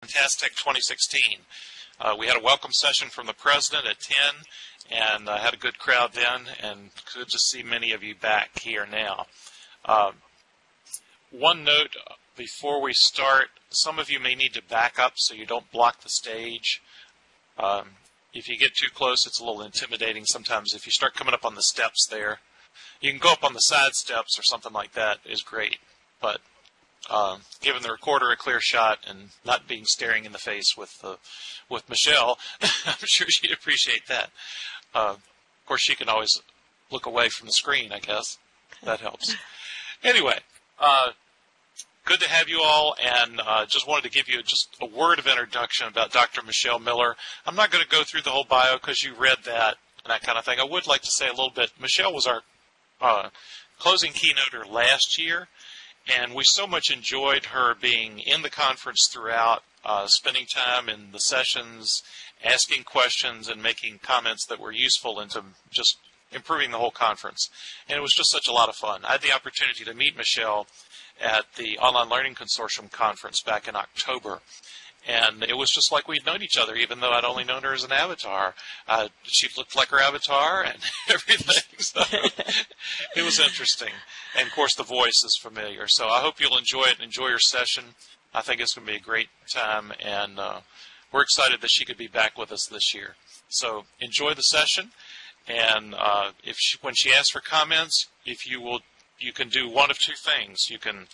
Fantastic 2016. We had a welcome session from the president at 10, and had a good crowd then, and good to see many of you back here now. One note before we start, some of you may need to back up so you don't block the stage. If you get too close, it's a little intimidating sometimes. If you start coming up on the steps there, you can go up on the side steps or something like that is great, but giving the recorder a clear shot and not being staring in the face with Michelle, I'm sure she'd appreciate that. Of course, she can always look away from the screen, I guess. That helps. Anyway, good to have you all, and just wanted to give you just a word of introduction about Dr. Michelle Miller. I'm not going to go through the whole bio because you read that and that kind of thing. I would like to say a little bit. Michelle was our closing keynoter last year, and we so much enjoyed her being in the conference throughout, spending time in the sessions, asking questions, and making comments that were useful into just improving the whole conference. And it was just such a lot of fun. I had the opportunity to meet Michelle at the Online Learning Consortium conference back in October. And it was just like we'd known each other, even though I'd only known her as an avatar. She looked like her avatar and everything. So it was interesting. And, of course, the voice is familiar. So I hope you'll enjoy it and enjoy your session. I think it's going to be a great time, and we're excited that she could be back with us this year. So enjoy the session. And when she asks for comments, you can do one of two things. You can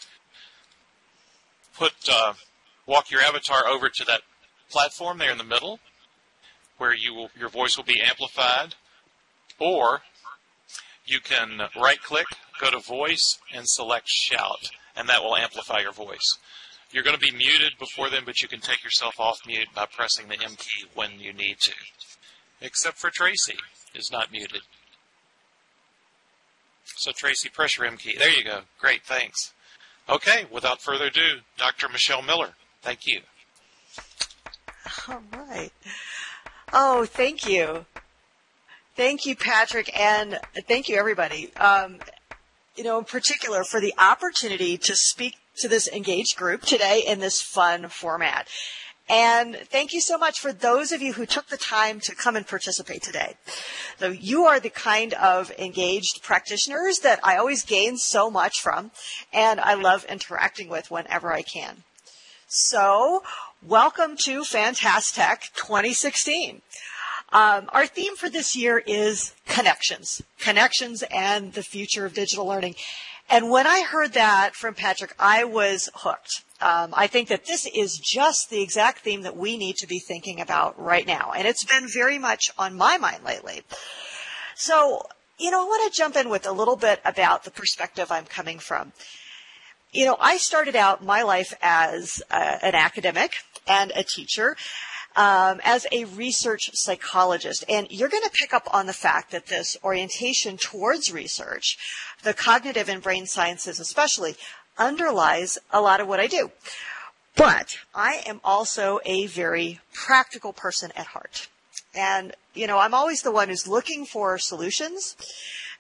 walk your avatar over to that platform there in the middle, where your voice will be amplified, or you can right-click, go to Voice, and select Shout, and that will amplify your voice. You're going to be muted before then, but you can take yourself off mute by pressing the M key when you need to, except for Tracy is not muted. So Tracy, press your M key. There you go. Great, thanks. Okay, without further ado, Dr. Michelle Miller. Thank you. All right. Oh, thank you. Thank you, Patrick, and thank you, everybody. In particular, for the opportunity to speak to this engaged group today in this fun format. And thank you so much for those of you who took the time to come and participate today. So you are the kind of engaged practitioners that I always gain so much from, and I love interacting with whenever I can. So welcome to Fantastic 2016. Our theme for this year is connections and the future of digital learning. And when I heard that from Patrick, I was hooked. I think that this is just the exact theme that we need to be thinking about right now. And it's been very much on my mind lately. So, I want to jump in with a little bit about the perspective I'm coming from. I started out my life as an academic and a teacher, as a research psychologist. And you're going to pick up on the fact that this orientation towards research, the cognitive and brain sciences especially, underlies a lot of what I do. But I am also a very practical person at heart. And, I'm always the one who's looking for solutions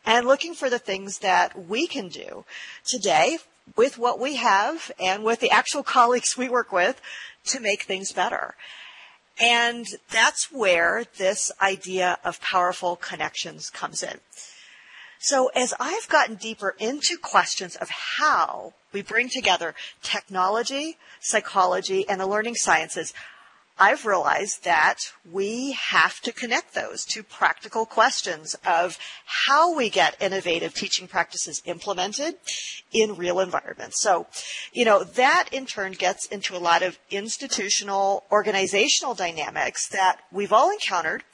and looking for the things that we can do today with what we have and with the actual colleagues we work with to make things better. And that's where this idea of powerful connections comes in. So as I've gotten deeper into questions of how we bring together technology, psychology, and the learning sciences, I've realized that we have to connect those to practical questions of how we get innovative teaching practices implemented in real environments. So, that in turn gets into a lot of institutional, organizational dynamics that we've all encountered,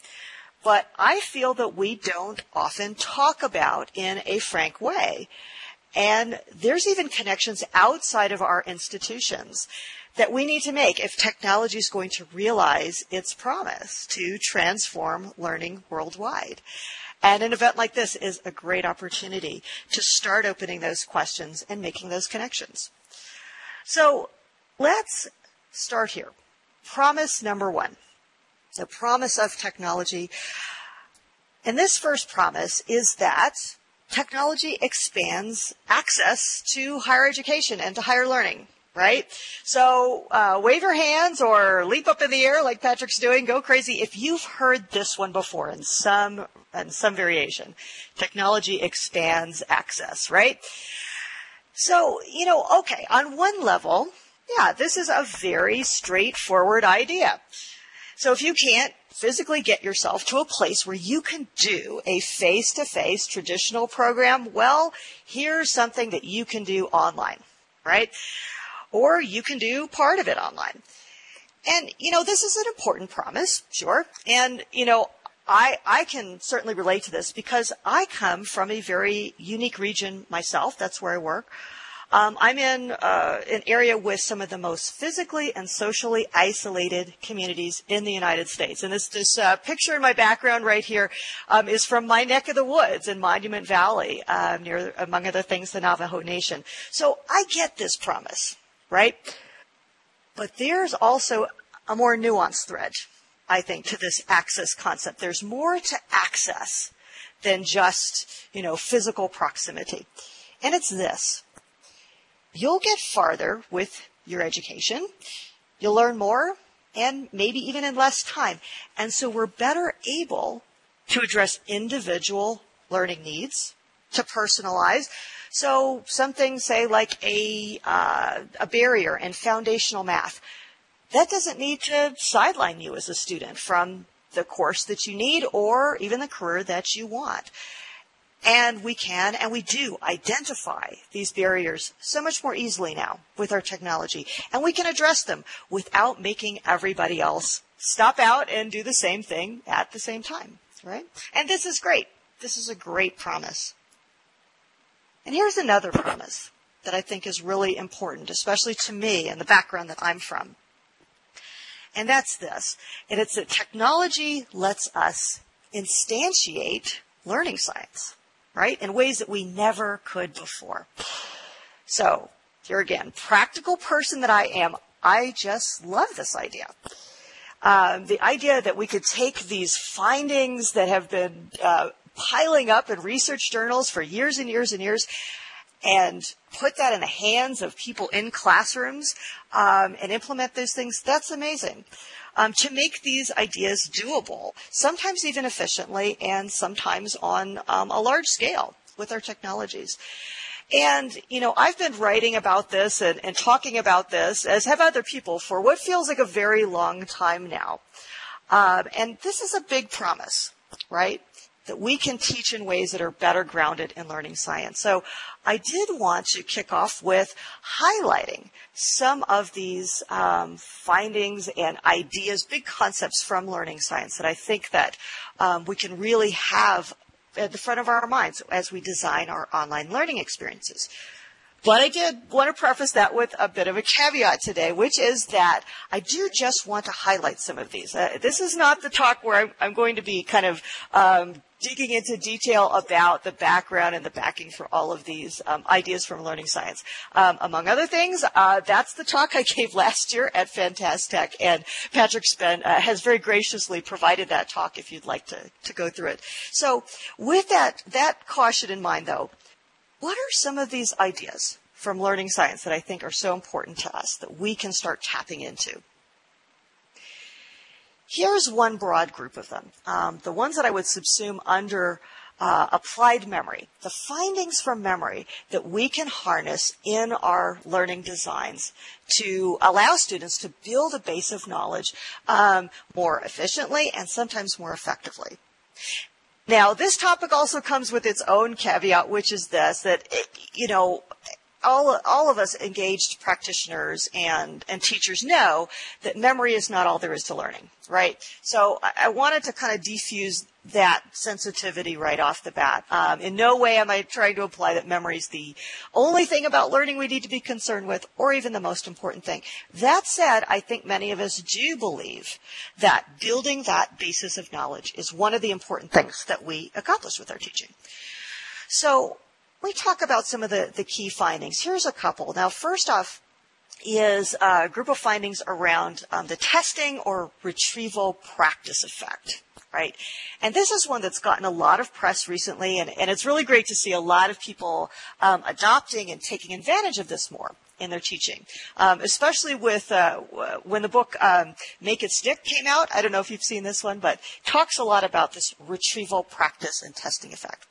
but I feel that we don't often talk about in a frank way. And there's even connections outside of our institutions that we need to make if technology is going to realize its promise to transform learning worldwide. And an event like this is a great opportunity to start opening those questions and making those connections. So let's start here. Promise number one, the promise of technology. And this first promise is that technology expands access to higher education and to higher learning. right? So wave your hands or leap up in the air like Patrick's doing. Go crazy if you've heard this one before in some variation. Technology expands access, right? So, okay, on one level, yeah, this is a very straightforward idea. So if you can't physically get yourself to a place where you can do a face-to-face traditional program, well, here's something that you can do online, right? Or you can do part of it online. And, this is an important promise, sure. And, I can certainly relate to this because I come from a very unique region myself. That's where I work. I'm in an area with some of the most physically and socially isolated communities in the United States. And this picture in my background right here is from my neck of the woods in Monument Valley, near, among other things, the Navajo Nation. So I get this promise, right? But there's also a more nuanced thread, I think, to this access concept. There's more to access than just, physical proximity. And it's this. You'll get farther with your education. You'll learn more and maybe even in less time. And so we're better able to address individual learning needs, to personalize. So something, say, like a barrier in foundational math, that doesn't need to sideline you as a student from the course that you need or even the career that you want. And we can, and we do, identify these barriers so much more easily now with our technology. And we can address them without making everybody else stop out and do the same thing at the same time, right? And this is great. This is a great promise. And here's another promise that I think is really important, especially to me and the background that I'm from. And that's this. And it's that technology lets us instantiate learning science, right, in ways that we never could before. So here again, practical person that I am, I just love this idea. The idea that we could take these findings that have been piling up in research journals for years and years and years and put that in the hands of people in classrooms and implement those things, that's amazing. To make these ideas doable, sometimes even efficiently and sometimes on a large scale with our technologies. And, I've been writing about this and talking about this, as have other people, for what feels like a very long time now. And this is a big promise, right? That we can teach in ways that are better grounded in learning science. So I did want to kick off with highlighting some of these findings and ideas, big concepts from learning science that I think that we can really have at the front of our minds as we design our online learning experiences. But I did want to preface that with a bit of a caveat today, which is that I do just want to highlight some of these. This is not the talk where I'm going to be kind of digging into detail about the background and the backing for all of these ideas from learning science. Among other things, that's the talk I gave last year at Fantastech, and Patrick Spen has very graciously provided that talk if you'd like to go through it. So with that caution in mind, though, what are some of these ideas from learning science that I think are so important to us that we can start tapping into? Here's one broad group of them, the ones that I would subsume under applied memory, the findings from memory that we can harness in our learning designs to allow students to build a base of knowledge more efficiently and sometimes more effectively. Now, this topic also comes with its own caveat, which is this, that, all of us engaged practitioners and teachers know that memory is not all there is to learning, right? So I wanted to kind of defuse that sensitivity right off the bat. In no way am I trying to imply that memory is the only thing about learning we need to be concerned with, or even the most important thing. That said, I think many of us do believe that building that basis of knowledge is one of the important things that we accomplish with our teaching. So we talk about some of the key findings. Here's a couple. Now, first off is a group of findings around the testing or retrieval practice effect, right? And this is one that's gotten a lot of press recently, and it's really great to see a lot of people adopting and taking advantage of this more. in their teaching, especially with when the book Make It Stick came out. I don't know if you've seen this one, but talks a lot about this retrieval practice and testing effect.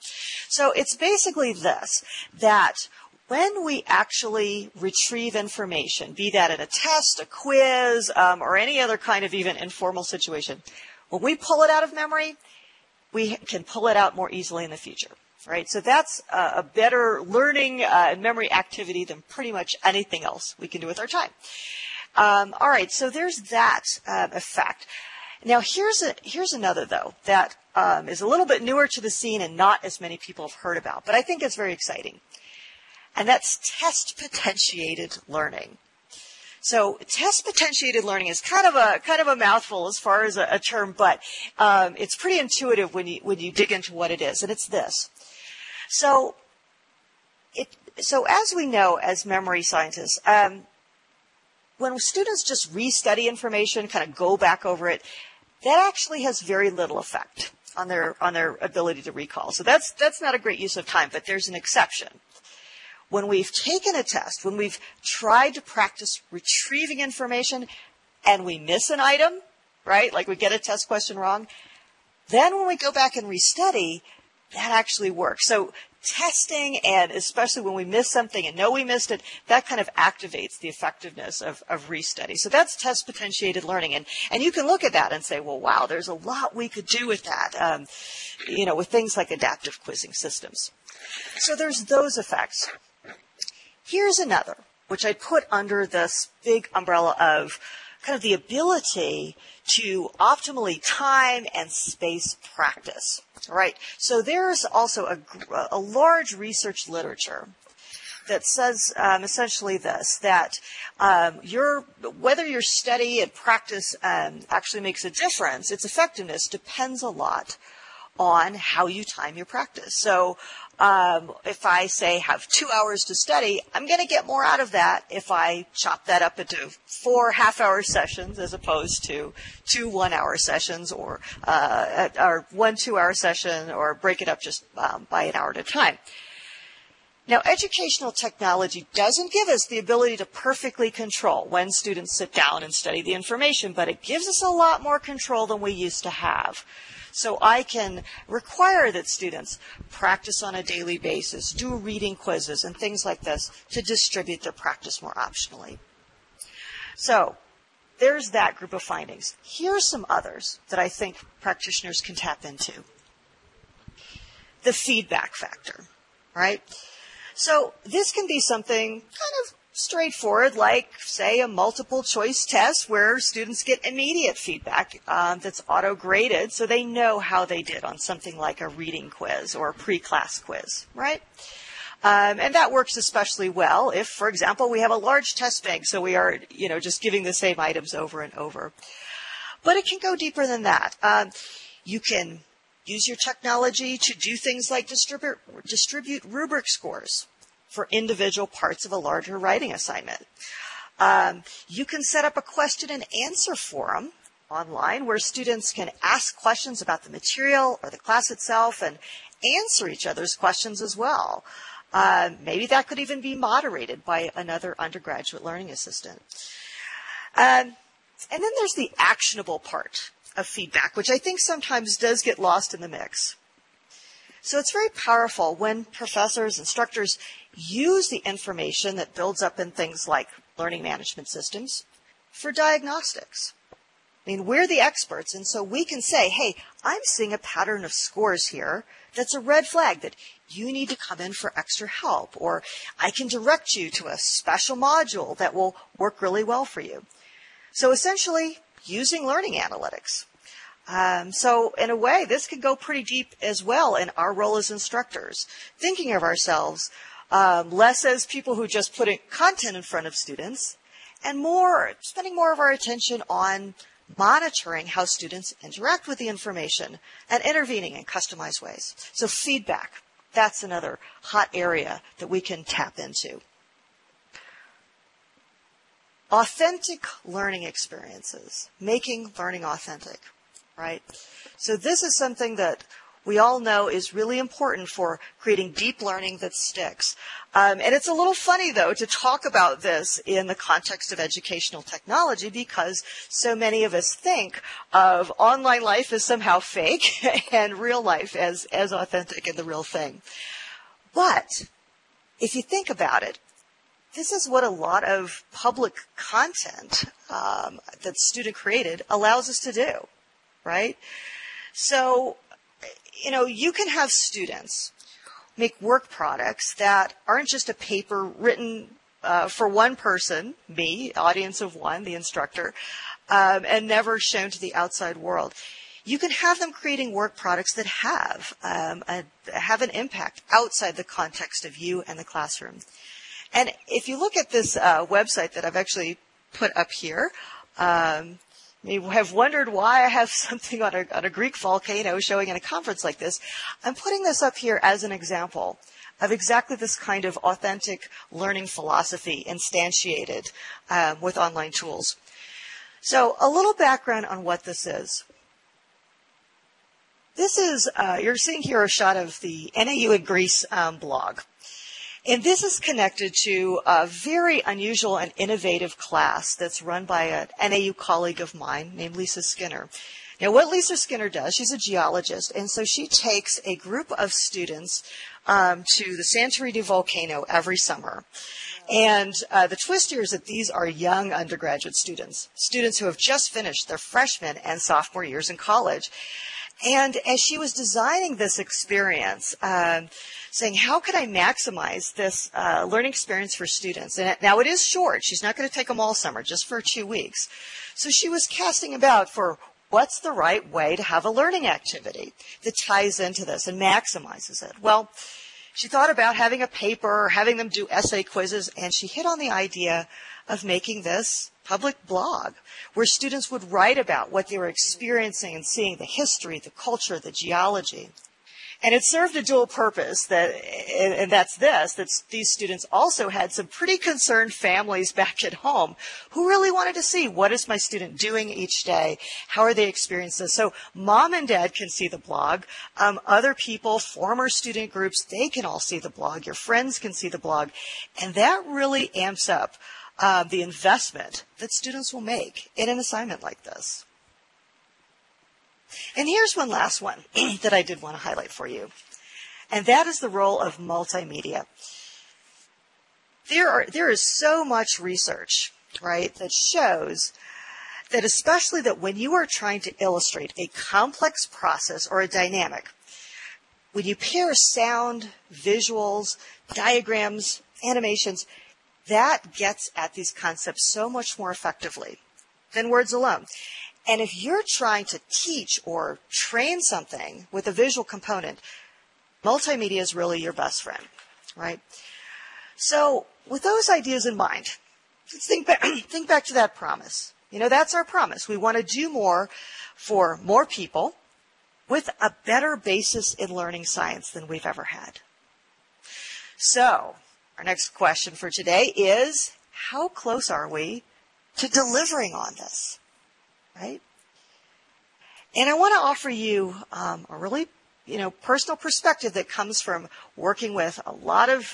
So it's basically this, that when we actually retrieve information, be that in a test, a quiz, or any other kind of even informal situation, when we pull it out of memory, we can pull it out more easily in the future. Right, so that's a better learning and memory activity than pretty much anything else we can do with our time. All right, so there's that effect. Now here's another though that is a little bit newer to the scene and not as many people have heard about, but I think it's very exciting, and that's test potentiated learning. So test potentiated learning is kind of a mouthful as far as a term, but it's pretty intuitive when you dig into what it is, and it's this. So as we know as memory scientists, when students just restudy information, kind of go back over it, that actually has very little effect on their ability to recall. So that's not a great use of time, but there's an exception. When we've taken a test, when we've tried to practice retrieving information and we miss an item, right, like we get a test question wrong, then when we go back and restudy, that actually works. So testing, and especially when we miss something and know we missed it, that kind of activates the effectiveness of restudy. So that's test potentiated learning. And you can look at that and say, well, wow, there's a lot we could do with that, with things like adaptive quizzing systems. So there's those effects. Here's another, which I put under this big umbrella of kind of the ability to optimally time and space practice. All right. So there's also a large research literature that says essentially this, that whether your study and practice actually makes a difference, its effectiveness depends a lot on how you time your practice. So if I say have 2 hours to study, I'm going to get more out of that if I chop that up into 4 half-hour sessions as opposed to 2 1-hour sessions, or 1 2-hour session, or break it up just by an hour at a time. Now, educational technology doesn't give us the ability to perfectly control when students sit down and study the information, but it gives us a lot more control than we used to have. So I can require that students practice on a daily basis, do reading quizzes and things like this to distribute their practice more optionally. So there's that group of findings. Here's some others that I think practitioners can tap into. The feedback factor, right? So this can be something kind of straightforward, like, say, a multiple choice test where students get immediate feedback that's auto-graded so they know how they did on something like a reading quiz or a pre-class quiz, right? And that works especially well if, for example, we have a large test bank, so we are, just giving the same items over and over. But it can go deeper than that. You can use your technology to do things like distribute rubric scores for individual parts of a larger writing assignment. You can set up a question and answer forum online where students can ask questions about the material or the class itself and answer each other's questions as well. Maybe that could even be moderated by another undergraduate learning assistant. And then there's the actionable part of feedback, which I think sometimes does get lost in the mix. So it's very powerful when professors, instructors use the information that builds up in things like learning management systems for diagnostics. I mean, we're the experts, and so we can say, hey, I'm seeing a pattern of scores here that's a red flag that you need to come in for extra help, or I can direct you to a special module that will work really well for you. So essentially, using learning analytics. So in a way, this could go pretty deep as well in our role as instructors, thinking of ourselves less as people who just put content in front of students, and spending more of our attention on monitoring how students interact with the information and intervening in customized ways. So feedback, that's another hot area that we can tap into. Authentic learning experiences, making learning authentic, right? So this is something that we all know is really important for creating deep learning that sticks. And it's a little funny, though, to talk about this in the context of educational technology because so many of us think of online life as somehow fake and real life as authentic and the real thing. But if you think about it, this is what a lot of public content that's student created allows us to do, right? So, you can have students make work products that aren't just a paper written for one person, me, audience of one, the instructor, and never shown to the outside world. You can have them creating work products that have an impact outside the context of you and the classroom. And if you look at this website that I've actually put up here, you have wondered why I have something on a Greek volcano showing in a conference like this. I'm putting this up here as an example of exactly this kind of authentic learning philosophy instantiated with online tools. So a little background on what this is. This is, you're seeing here a shot of the NAU in Greece blog. And this is connected to a very unusual and innovative class that's run by an NAU colleague of mine named Lisa Skinner. Now, what Lisa Skinner does, she's a geologist, and so she takes a group of students to the Santorini volcano every summer. And the twist here is that these are young undergraduate students who have just finished their freshman and sophomore years in college. And as she was designing this experience, saying, how can I maximize this learning experience for students? And now it is short. She's not going to take them all summer, just for 2 weeks. So she was casting about for what's the right way to have a learning activity that ties into this and maximizes it. Well, she thought about having a paper, having them do essay quizzes, and she hit on the idea of making this public blog where students would write about what they were experiencing and seeing, the history, the culture, the geology. And it served a dual purpose, and that's that these students also had some pretty concerned families back at home who really wanted to see, what is my student doing each day? How are they experiencing this? So mom and dad can see the blog. Other people, former student groups, they can all see the blog. Your friends can see the blog. And that really amps up the investment that students will make in an assignment like this. And here's one last one that I did want to highlight for you, and that is the role of multimedia. There is so much research, right, that shows that especially that when you are trying to illustrate a complex process or a dynamic, when you pair sound, visuals, diagrams, animations, that gets at these concepts so much more effectively than words alone. And if you're trying to teach or train something with a visual component, multimedia is really your best friend, right? So with those ideas in mind, let's think back to that promise. That's our promise. We want to do more for more people with a better basis in learning science than we've ever had. So our next question for today is, how close are we to delivering on this? Right? And I want to offer you a really, personal perspective that comes from working with a lot of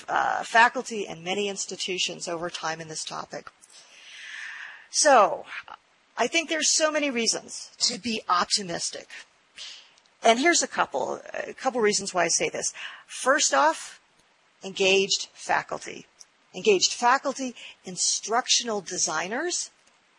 faculty and many institutions over time in this topic. So I think there's so many reasons to be optimistic. And here's a couple reasons why I say this. First off, engaged faculty. Engaged faculty, instructional designers,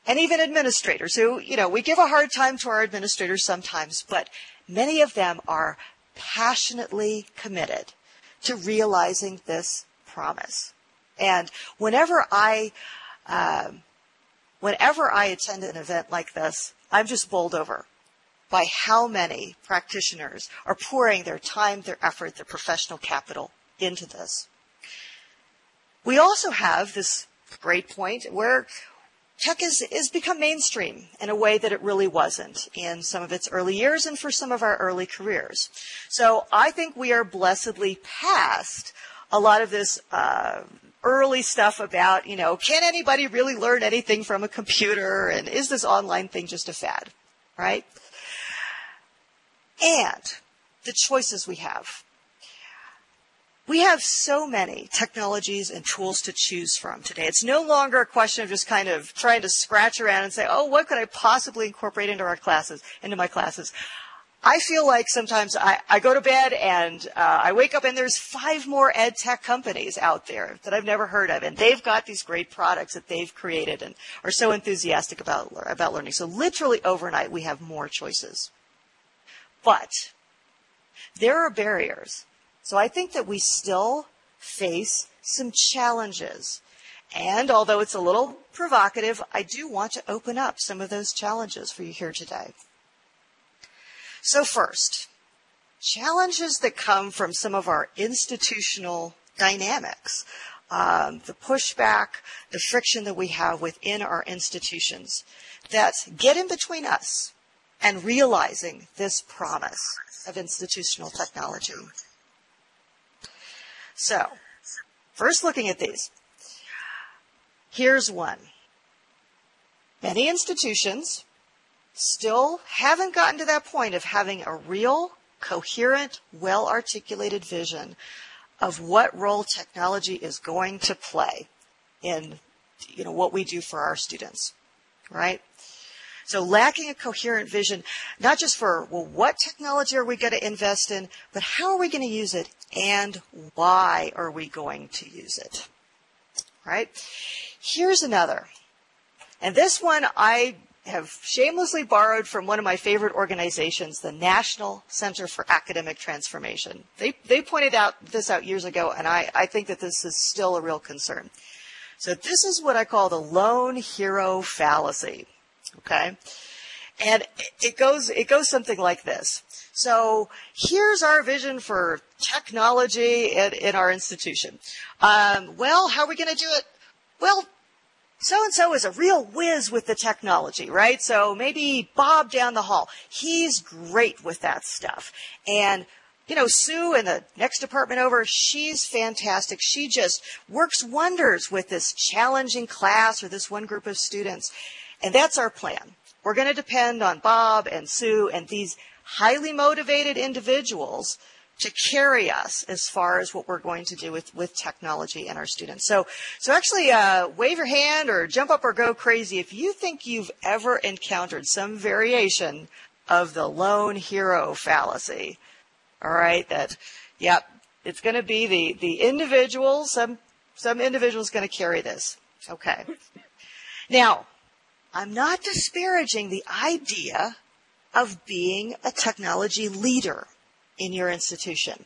and even administrators who, we give a hard time to our administrators sometimes, but many of them are passionately committed to realizing this promise. And whenever I attend an event like this, I'm just bowled over by how many practitioners are pouring their time, their effort, their professional capital into this. We also have this great point where tech has become mainstream in a way that it really wasn't in some of its early years and for some of our early careers. So I think we are blessedly past a lot of this early stuff about, can anybody really learn anything from a computer? And is this online thing just a fad, right? And the choices we have. We have so many technologies and tools to choose from today. It's no longer a question of just kind of trying to scratch around and say, oh, what could I possibly incorporate into my classes? I feel like sometimes I go to bed and I wake up and there's 5 more ed tech companies out there that I've never heard of. And they've got these great products that they've created and are so enthusiastic about learning. So literally overnight, we have more choices. But there are barriers. So I think that we still face some challenges. And although it's a little provocative, I do want to open up some of those challenges for you here today. So first, challenges that come from some of our institutional dynamics, the pushback, the friction that we have within our institutions that get in between us and realizing this promise of institutional technology. So, first looking at these, here's one. Many institutions still haven't gotten to that point of having a real, coherent, well-articulated vision of what role technology is going to play in, what we do for our students, right? So lacking a coherent vision, not just for, what technology are we going to invest in, but how are we going to use it and why are we going to use it, right? Here's another. And this one I have shamelessly borrowed from one of my favorite organizations, the National Center for Academic Transformation. They pointed this out years ago, and I think that this is still a real concern. So this is what I call the lone hero fallacy. Okay, and it goes something like this. So here's our vision for technology in our institution. Well, how are we going to do it? Well, so-and-so is a real whiz with the technology, right? So maybe Bob down the hall, he's great with that stuff. And Sue in the next department over, she's fantastic. She just works wonders with this challenging class or this one group of students. And that's our plan. We're going to depend on Bob and Sue and these highly motivated individuals to carry us as far as what we're going to do with technology and our students. So actually wave your hand or jump up or go crazy if you think you've ever encountered some variation of the lone hero fallacy. All right, it's going to be the individual, some individual's going to carry this. Okay. Now, I'm not disparaging the idea of being a technology leader in your institution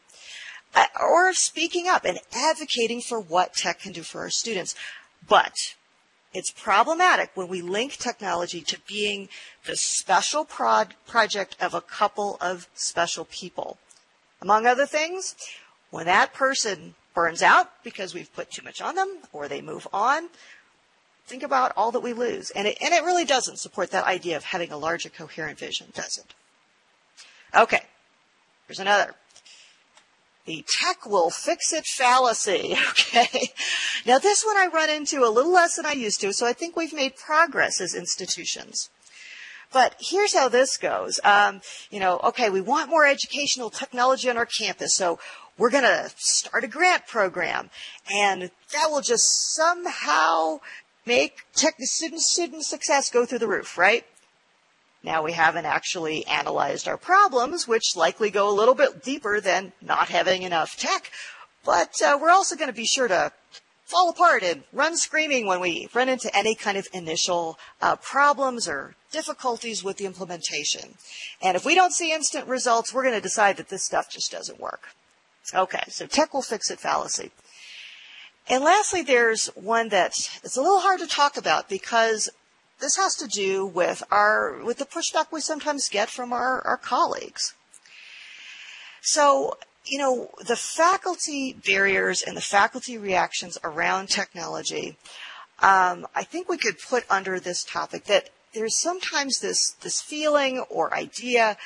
or speaking up and advocating for what tech can do for our students. But it's problematic when we link technology to being the special project of a couple of special people. Among other things, when that person burns out because we've put too much on them or they move on, think about all that we lose. And it really doesn't support that idea of having a larger coherent vision, does it? Okay, here's another. The tech will fix it fallacy, okay? Now this one I run into a little less than I used to, so I think we've made progress as institutions. But here's how this goes. Okay, we want more educational technology on our campus, so we're going to start a grant program, and that will just somehow make student success go through the roof, right? Now we haven't actually analyzed our problems, which likely go a little bit deeper than not having enough tech, but we're also going to be sure to fall apart and run screaming when we run into any kind of initial problems or difficulties with the implementation. And if we don't see instant results, we're going to decide that this stuff just doesn't work. Okay, so tech will fix it fallacy. And lastly, there's one that it's a little hard to talk about because this has to do with the pushback we sometimes get from our colleagues. So, the faculty barriers and the faculty reactions around technology, I think we could put under this topic that there's sometimes this feeling or idea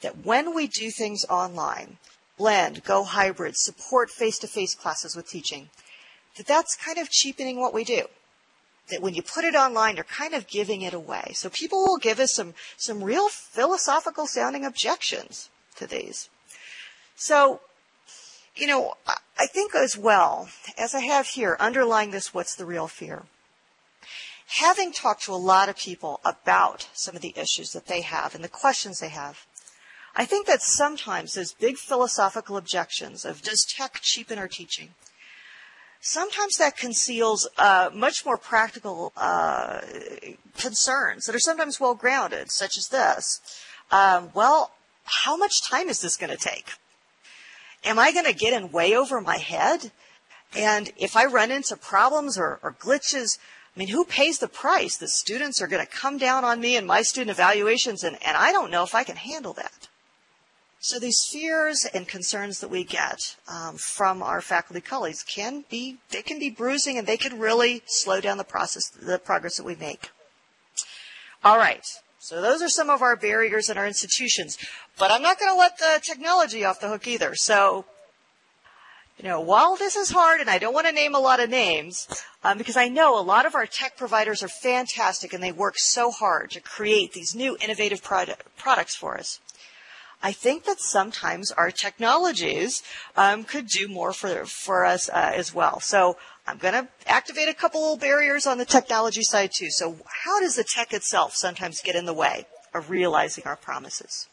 that when we do things online, blend, go hybrid, support face-to-face classes with teaching, that's kind of cheapening what we do. That when you put it online, you're kind of giving it away. So people will give us some real philosophical sounding objections to these. So, I think as well, as I have here, underlying this, what's the real fear? Having talked to a lot of people about some of the issues that they have and the questions they have, I think that sometimes those big philosophical objections of does tech cheapen our teaching, sometimes that conceals much more practical concerns that are sometimes well-grounded, such as this. How much time is this going to take? Am I going to get in way over my head? And if I run into problems or glitches, who pays the price? The students are going to come down on me in my student evaluations, and I don't know if I can handle that. So these fears and concerns that we get from our faculty colleagues can be bruising, and they can really slow down the progress that we make. All right. So those are some of our barriers in our institutions. But I'm not going to let the technology off the hook either. So, while this is hard, and I don't want to name a lot of names, because I know a lot of our tech providers are fantastic, and they work so hard to create these new innovative products for us, I think that sometimes our technologies could do more for us as well. So I'm going to activate a couple little barriers on the technology side too. So how does the tech itself sometimes get in the way of realizing our promises?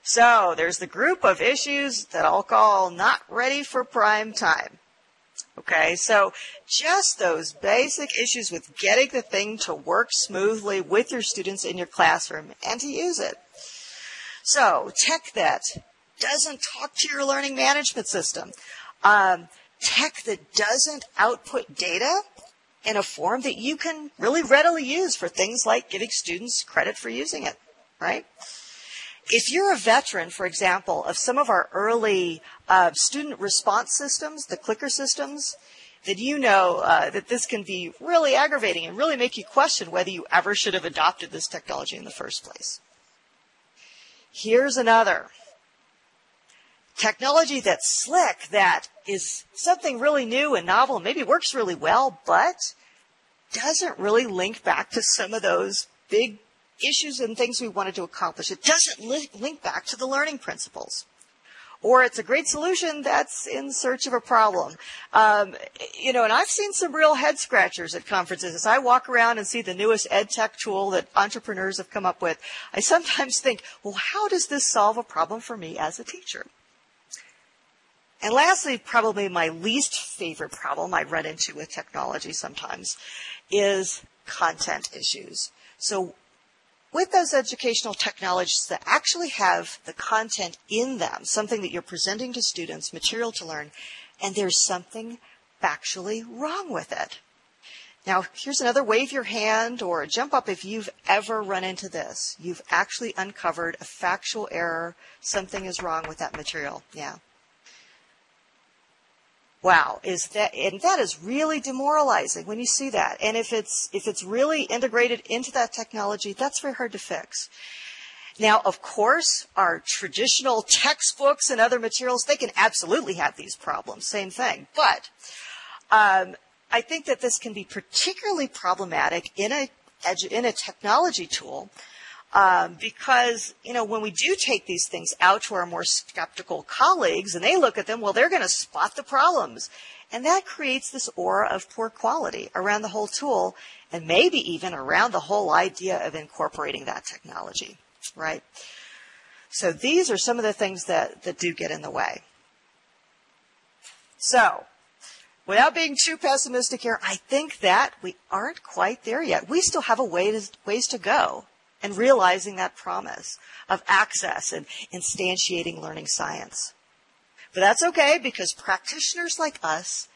So there's the group of issues that I'll call not ready for prime time. Okay, so just those basic issues with getting the thing to work smoothly with your students in your classroom and to use it. So tech that doesn't talk to your learning management system. Tech that doesn't output data in a form that you can really readily use for things like giving students credit for using it, right? If you're a veteran, for example, of some of our early student response systems, the clicker systems, then you know that this can be really aggravating and really make you question whether you ever should have adopted this technology in the first place. Here's another. Technology that's slick, that is something really new and novel, and maybe works really well, but doesn't really link back to some of those big issues and things we wanted to accomplish. It doesn't link back to the learning principles. Or it's a great solution that's in search of a problem. And I've seen some real head scratchers at conferences. As I walk around and see the newest ed tech tool that entrepreneurs have come up with, I sometimes think, well, how does this solve a problem for me as a teacher? And lastly, probably my least favorite problem I run into with technology sometimes is content issues. So with those educational technologies that actually have the content in them, something that you're presenting to students, material to learn, and there's something factually wrong with it. Now, here's another wave your hand or jump up if you've ever run into this. You've actually uncovered a factual error. Something is wrong with that material. Yeah. Wow, that is really demoralizing when you see that. And if it's really integrated into that technology, that's very hard to fix. Now, of course, our traditional textbooks and other materials, they can absolutely have these problems, same thing. But I think that this can be particularly problematic in a technology tool because, when we do take these things out to our more skeptical colleagues and they look at them, well, they're going to spot the problems. And that creates this aura of poor quality around the whole tool and maybe even around the whole idea of incorporating that technology, right? So these are some of the things that do get in the way. So, without being too pessimistic here, I think that we aren't quite there yet. We still have ways to go and realizing that promise of access and instantiating learning science. But that's okay because practitioners like us,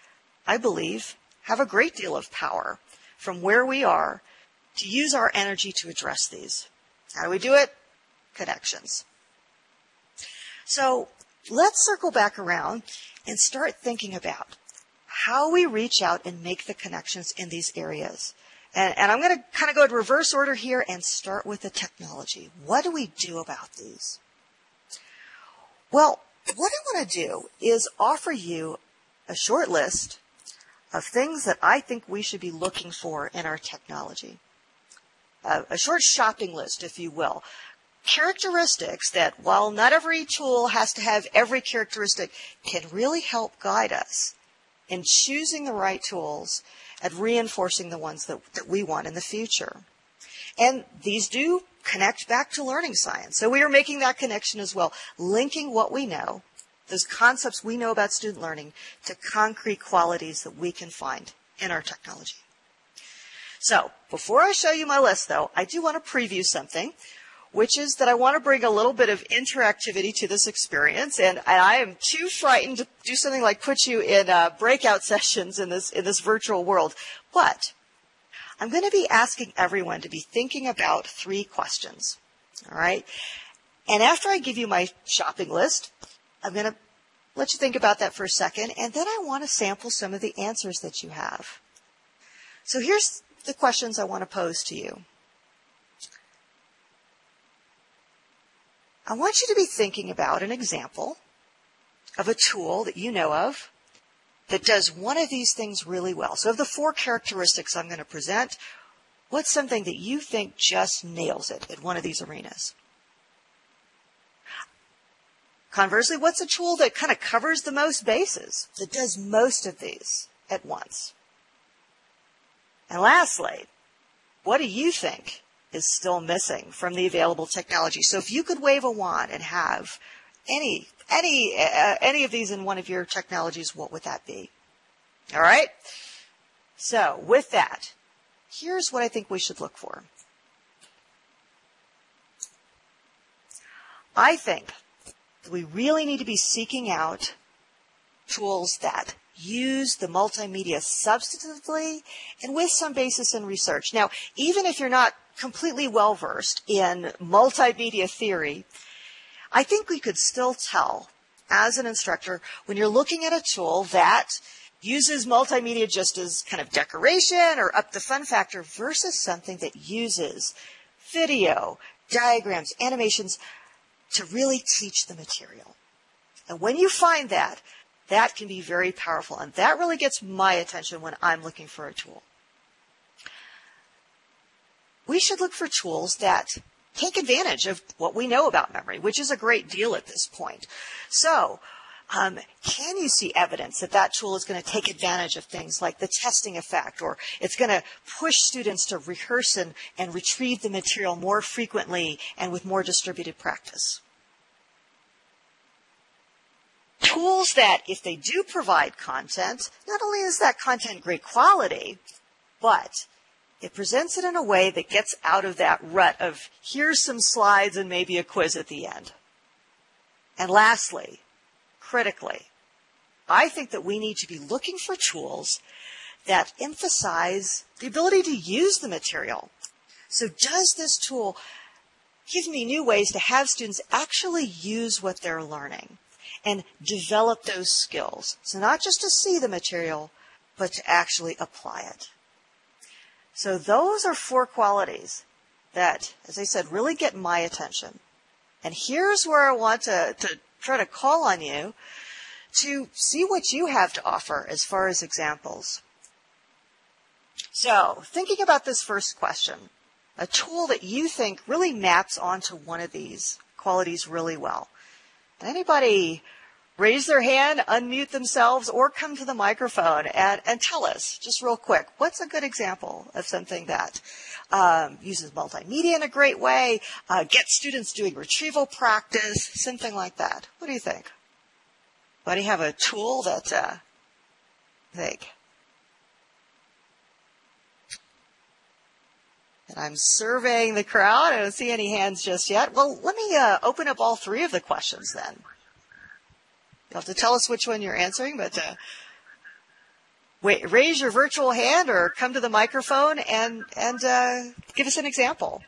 I believe, have a great deal of power from where we are to use our energy to address these. How do we do it? Connections. So let's circle back around and start thinking about how we reach out and make the connections in these areas. And I'm going to kind of go in reverse order here and start with the technology. What do we do about these? Well, what I want to do is offer you a short list of things that I think we should be looking for in our technology. A short shopping list, if you will. characteristics that, while not every tool has to have every characteristic, can really help guide us in choosing the right tools and reinforcing the ones that we want in the future. And these do connect back to learning science. So we are making that connection as well, linking what we know, those concepts we know about student learning, to concrete qualities that we can find in our technology. So before I show you my list, though, I do want to preview something, which is that I want to bring a little bit of interactivity to this experience, and I am too frightened to do something like put you in breakout sessions in this virtual world. But I'm going to be asking everyone to be thinking about 3 questions, all right? And after I give you my shopping list, I'm going to let you think about that for a second, and then I want to sample some of the answers that you have. So here's the questions I want to pose to you. I want you to be thinking about an example of a tool that you know of that does one of these things really well. So of the 4 characteristics I'm going to present, what's something that you think just nails it in one of these arenas? Conversely, what's a tool that kind of covers the most bases, that does most of these at once? And lastly, what do you think is still missing from the available technology? So if you could wave a wand and have any of these in one of your technologies, what would that be? All right? So with that, here's what I think we should look for. I think that we really need to be seeking out tools that use the multimedia substantively and with some basis in research. Now, even if you're not completely well-versed in multimedia theory, I think we could still tell as an instructor when you're looking at a tool that uses multimedia just as kind of decoration or up the fun factor versus something that uses video, diagrams, animations to really teach the material. And when you find that, that can be very powerful, and that really gets my attention when I'm looking for a tool. We should look for tools that take advantage of what we know about memory, which is a great deal at this point. So, can you see evidence that that tool is going to take advantage of things like the testing effect, or it's going to push students to rehearse and retrieve the material more frequently and with more distributed practice? Tools that, if they do provide content, not only is that content great quality, but it presents it in a way that gets out of that rut of here's some slides and maybe a quiz at the end. And lastly, critically, I think that we need to be looking for tools that emphasize the ability to use the material. So does this tool give me new ways to have students actually use what they're learning and develop those skills? So not just to see the material, but to actually apply it. So those are 4 qualities that, as I said, really get my attention. And here's where I want to try to call on you to see what you have to offer as far as examples. So thinking about this first question, a tool that you think really maps onto one of these qualities really well. Anybody raise their hand, unmute themselves, or come to the microphone and tell us, just real quick, what's a good example of something that uses multimedia in a great way, gets students doing retrieval practice, something like that? What do you think? Anybody have a tool that think? And I'm surveying the crowd. I don't see any hands just yet. Well, let me open up all 3 of the questions then. You'll have to tell us which one you're answering, but raise your virtual hand or come to the microphone and give us an example.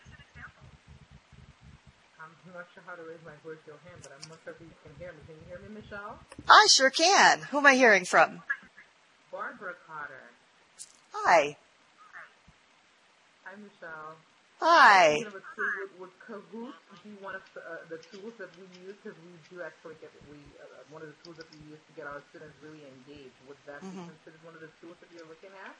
I'm not sure how to raise my virtual hand, but I'm not sure if you can hear me. Can you hear me, Michelle? I sure can. Who am I hearing from? Barbara Cotter. Hi. Hi, Michelle. Hi. You know, with Kahoot, be one of the tools that we use, because we do actually get one of the tools that we use to get our students really engaged. Would that be considered one of the tools that you're looking at?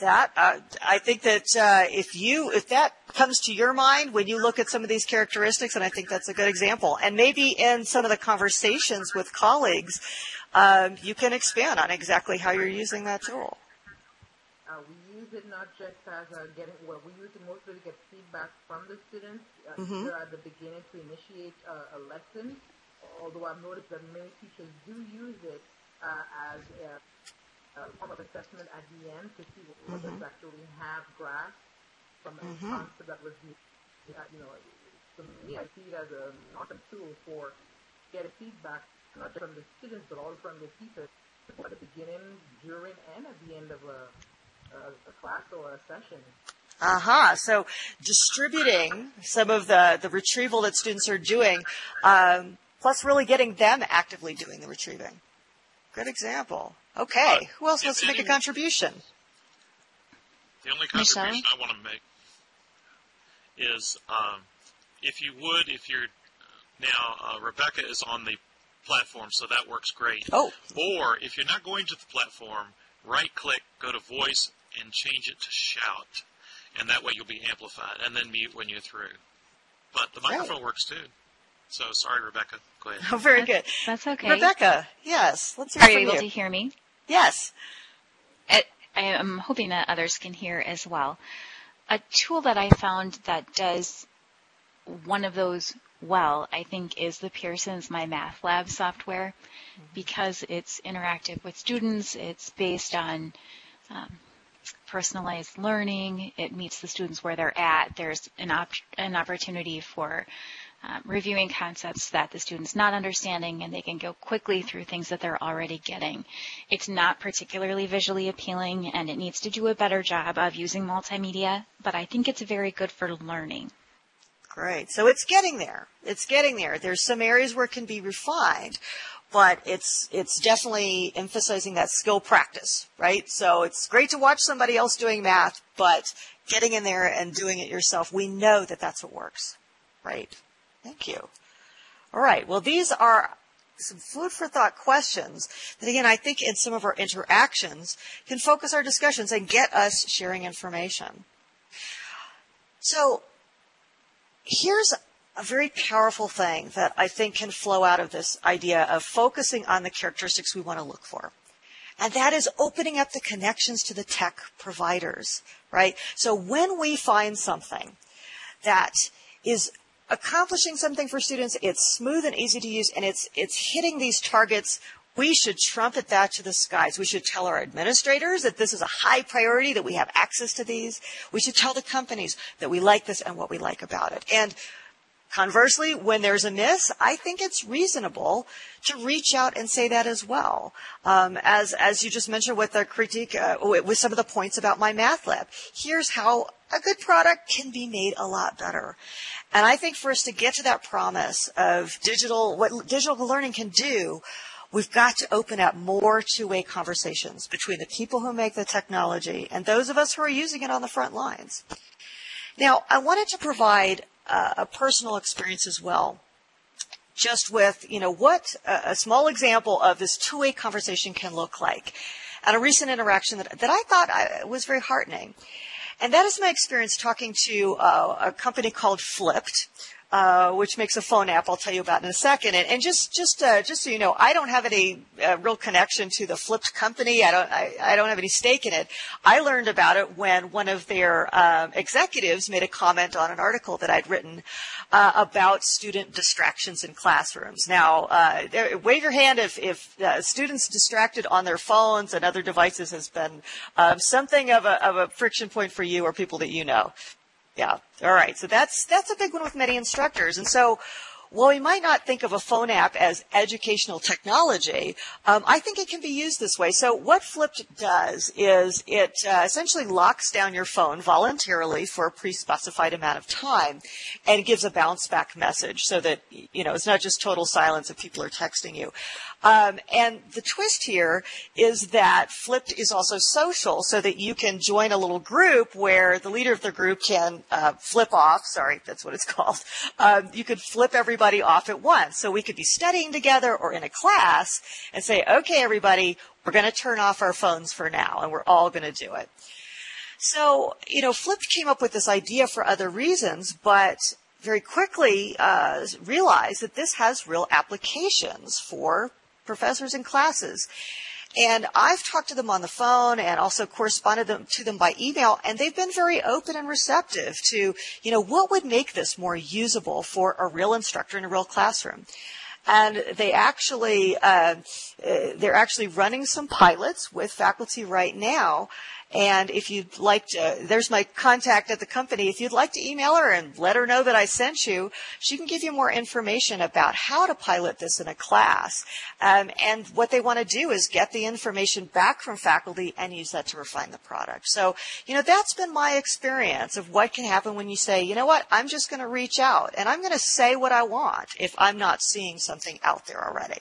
I think that if that comes to your mind when you look at some of these characteristics, and I think that's a good example, and maybe in some of the conversations with colleagues, you can expand on exactly how you're using that tool. We use it not just as we use it mostly to get feedback from the students, either at the beginning to initiate a lesson, although I've noticed that many teachers do use it as a form of assessment at the end to see what they actually have grasped from a concept that was used. So me, I see it as an awesome tool for getting feedback, not just from the students, but also from the teachers at the beginning, during, and at the end of a class or a session. So distributing some of the retrieval that students are doing, plus really getting them actively doing the retrieving. Good example. Okay. Who else wants to make a contribution? The only contribution I want to make is, if you're now, Rebecca is on the platform, so that works great. Oh. Or if you're not going to the platform, right-click, go to voice, and change it to shout. And that way you'll be amplified, and then mute when you're through. But the microphone works too. So sorry, Rebecca. Go ahead. Oh, very good. That's okay. Rebecca, yes. Let's hear from you. Are you able to hear me? Yes. I am hoping that others can hear as well. A tool that I found that does one of those well, I think, is the Pearson's My Math Lab software, because it's interactive with students. It's based on personalized learning. It meets the students where they're at. There's an opportunity for reviewing concepts that the student's not understanding, and they can go quickly through things that they're already getting. It's not particularly visually appealing, and it needs to do a better job of using multimedia, but I think it's very good for learning. Great. So it's getting there. It's getting there. There's some areas where it can be refined, but it's definitely emphasizing that skill practice, right? So it's great to watch somebody else doing math, but getting in there and doing it yourself, we know that that's what works, right? Thank you. All right. Well, these are some food for thought questions that, again, I think in some of our interactions can focus our discussions and get us sharing information. So here's a very powerful thing that I think can flow out of this idea of focusing on the characteristics we want to look for. And that is opening up the connections to the tech providers, right? So when we find something that is accomplishing something for students, it's smooth and easy to use, and it's hitting these targets, we should trumpet that to the skies. We should tell our administrators that this is a high priority, that we have access to these. We should tell the companies that we like this and what we like about it. And conversely, when there's a miss, I think it's reasonable to reach out and say that as well. As you just mentioned with the critique, with some of the points about my math lab, here's how a good product can be made a lot better. And I think for us to get to that promise of what digital learning can do, we've got to open up more two-way conversations between the people who make the technology and those of us who are using it on the front lines. Now, I wanted to provide a personal experience as well, just with, what a small example of this two-way conversation can look like. And a recent interaction that I thought was very heartening. And that is my experience talking to a company called Flipped, which makes a phone app I'll tell you about in a second. And just so you know, I don't have any real connection to the Flipped company. I don't have any stake in it. I learned about it when one of their executives made a comment on an article that I'd written about student distractions in classrooms. Now, wave your hand if students distracted on their phones and other devices has been something of a friction point for you or people that you know. Yeah. All right. So that's a big one with many instructors. And so while we might not think of a phone app as educational technology, I think it can be used this way. So what Flipped does is it essentially locks down your phone voluntarily for a pre-specified amount of time and gives a bounce back message so that, it's not just total silence if people are texting you. And the twist here is that Flipped is also social, so that you can join a little group where the leader of the group can flip off. Sorry, that's what it's called. You could flip everybody off at once. So we could be studying together or in a class and say, okay, everybody, we're going to turn off our phones for now, and we're all going to do it. So, Flipped came up with this idea for other reasons, but very quickly realized that this has real applications for professors and classes. And I've talked to them on the phone and also corresponded to them by email, and they've been very open and receptive to, what would make this more usable for a real instructor in a real classroom. And they're actually running some pilots with faculty right now. And if you'd like to, there's my contact at the company. If you'd like to email her and let her know that I sent you, she can give you more information about how to pilot this in a class. And what they want to do is get the information back from faculty and use that to refine the product. So, that's been my experience of what can happen when you say, you know what, I'm just going to reach out and I'm going to say what I want if I'm not seeing something out there already.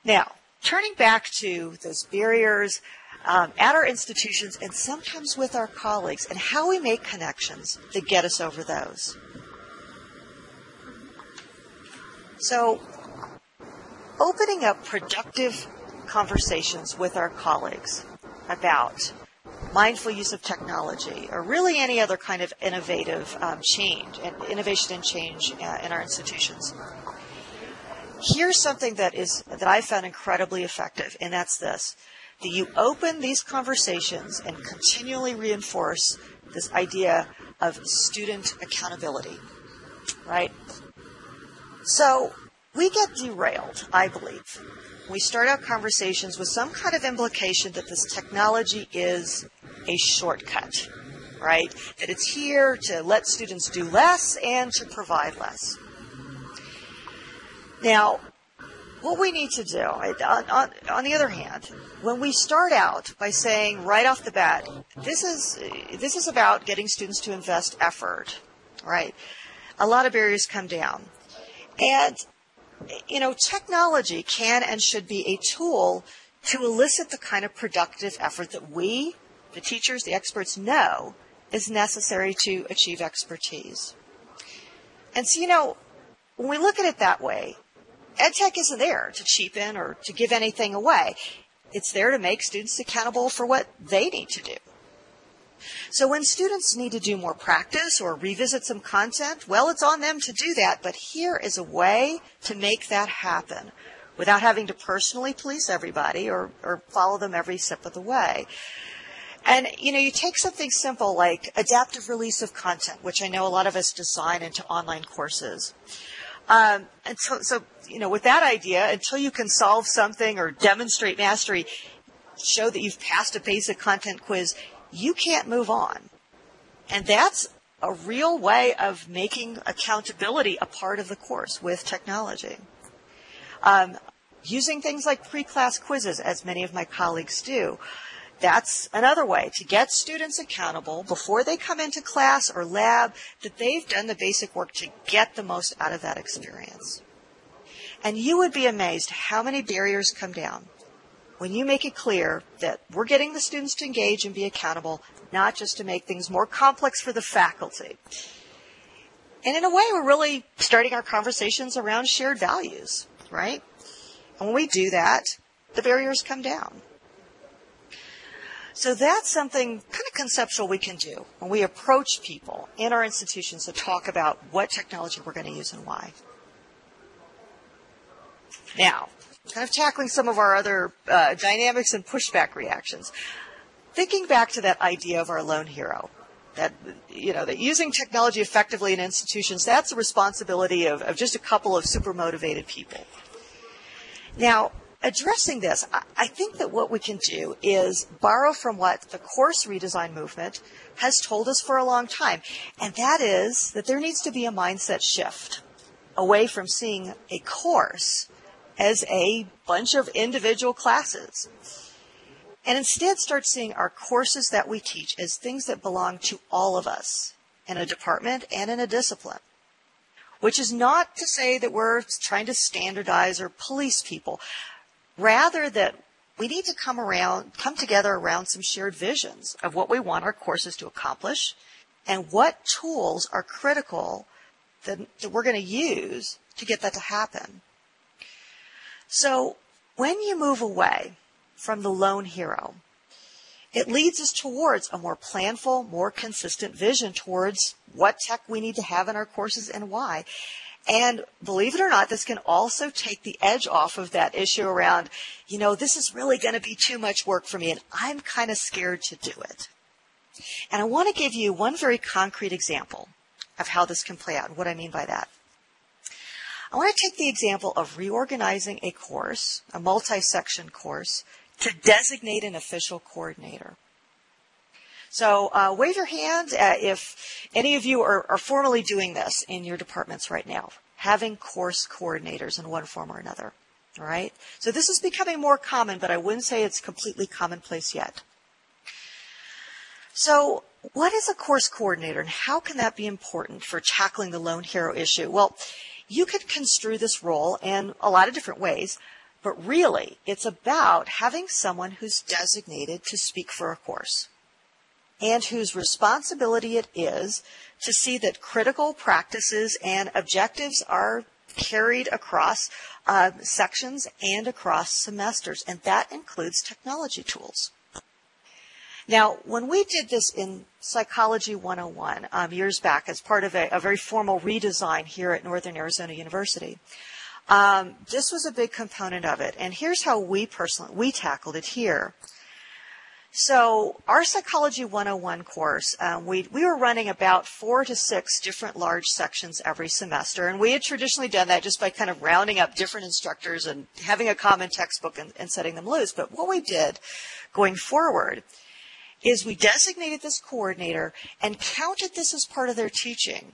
Now, turning back to those barriers at our institutions and sometimes with our colleagues and how we make connections that get us over those. So, opening up productive conversations with our colleagues about mindful use of technology or really any other kind of innovative innovation and change in our institutions. Here's something that I found incredibly effective, and that's this. That you open these conversations and continually reinforce this idea of student accountability, right? So we get derailed, I believe. We start out conversations with some kind of implication that this technology is a shortcut, right? That it's here to let students do less and to provide less. Now, what we need to do, on the other hand, when we start out by saying right off the bat, this is about getting students to invest effort, right? A lot of barriers come down. And, technology can and should be a tool to elicit the kind of productive effort that we, the teachers, the experts, know is necessary to achieve expertise. And so, when we look at it that way, EdTech isn't there to cheapen or to give anything away. It's there to make students accountable for what they need to do. So when students need to do more practice or revisit some content, well, it's on them to do that, but here is a way to make that happen without having to personally police everybody or follow them every step of the way. And, you take something simple like adaptive release of content, which I know a lot of us design into online courses. And so, with that idea, until you can solve something or demonstrate mastery, show that you've passed a basic content quiz, you can't move on. And that's a real way of making accountability a part of the course with technology. Using things like pre-class quizzes, as many of my colleagues do, that's another way to get students accountable before they come into class or lab that they've done the basic work to get the most out of that experience. And you would be amazed how many barriers come down when you make it clear that we're getting the students to engage and be accountable, not just to make things more complex for the faculty. And in a way, we're really starting our conversations around shared values, right? And when we do that, the barriers come down. So that's something kind of conceptual we can do when we approach people in our institutions to talk about what technology we're going to use and why. Now, kind of tackling some of our other dynamics and pushback reactions. Thinking back to that idea of our lone hero, that using technology effectively in institutions, that's the responsibility of just a couple of super motivated people. Now, addressing this, I think that what we can do is borrow from what the course redesign movement has told us for a long time, and that is that there needs to be a mindset shift away from seeing a course as a bunch of individual classes, and instead start seeing our courses that we teach as things that belong to all of us in a department and in a discipline. Which is not to say that we're trying to standardize or police people. Rather that we need to come together around some shared visions of what we want our courses to accomplish and what tools are critical that we're going to use to get that to happen. So when you move away from the lone hero It leads us towards a more planful, more consistent vision towards what tech we need to have in our courses and why. And believe it or not, this can also take the edge off of that issue around, this is really going to be too much work for me, and I'm kind of scared to do it. And I want to give you one very concrete example of how this can play out and what I mean by that. I want to take the example of reorganizing a course, a multi-section course, to designate an official coordinator. So wave your hand if any of you are formally doing this in your departments right now, having course coordinators in one form or another. All right? So this is becoming more common, but I wouldn't say it's completely commonplace yet. So what is a course coordinator, and how can that be important for tackling the lone hero issue? Well, you could construe this role in a lot of different ways, but really it's about having someone who's designated to speak for a course and whose responsibility it is to see that critical practices and objectives are carried across sections and across semesters, and that includes technology tools. Now, when we did this in Psychology 101 years back as part of a very formal redesign here at Northern Arizona University, this was a big component of it. And here's how we tackled it here. So our Psychology 101 course, we were running about 4 to 6 different large sections every semester. And we had traditionally done that just by kind of rounding up different instructors and having a common textbook and setting them loose. But what we did going forward is we designated this coordinator and counted this as part of their teaching.